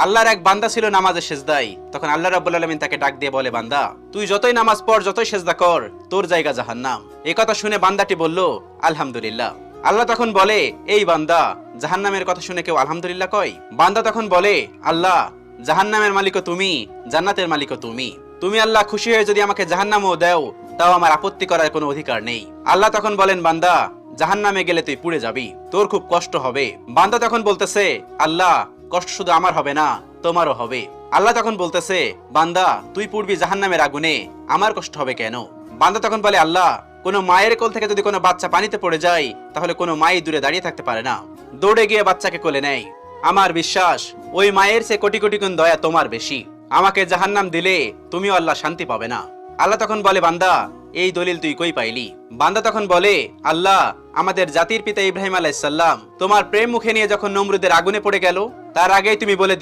আল্লাহর এক বান্দা ছিল নামাজে সেজদায়। তখন আল্লাহ রাব্বুল আলামিন তাকে ডাক দিয়ে বলে, বান্দা তুই যতই নামাজ পড়, যতই সেজদা কর, তোর জায়গা জাহান্নাম। এই কথা শুনে বান্দাটি বলল, আলহামদুলিল্লাহ। আল্লাহ তখন বলে, এই বান্দা, জাহান্নামের কথা শুনে কেউ আলহামদুলিল্লাহ কয়? বান্দা তখন বলে, আল্লাহ, জাহান্নামের মালিকও তুমি, জান্নাতের মালিকও তুমি। তুমি আল্লাহ খুশি হয়ে যদি আমাকে জাহান্নামও দাও, তাও আমার আপত্তি করার কোনো অধিকার নেই। আল্লাহ তখন বলেন, বান্দা, জাহান্নামে গেলে তুই পুড়ে যাবি, তোর খুব কষ্ট হবে। বান্দা তখন বলতেছে, আল্লাহ, কষ্ট শুধু আমার হবে না, তোমারও হবে। আল্লাহ তখন বলতেছে, বান্দা, তুই পুড়বি জাহান্নামের আগুনে, আমার কষ্ট হবে কেন? বান্দা তখন বলে, আল্লাহ, কোনো মায়ের কোল থেকে যদি কোনো বাচ্চা পানিতে পড়ে যায়, তাহলে কোনো মাই দূরে দাঁড়িয়ে থাকতে পারে না, দৌড়ে গিয়ে বাচ্চাকে কোলে নেয়। আমার বিশ্বাস ওই মায়ের চেয়ে কোটি কোটি গুণ দয়া তোমার বেশি। আমাকে জাহান্নাম দিলে তুমিও আল্লাহ শান্তি পাবে না। আল্লাহ তখন বলে, বান্দা, এই দলিল তুই কই পাইলি? বান্দা তখন বলে, আল্লাহ, আমাদের জাতির পিতা ইব্রাহিম আলাইহিস সালাম তোমার প্রেম মুখে নিয়ে যখন নমরুদের আগুনে পড়ে গেল, তার আগেই তুমি বলে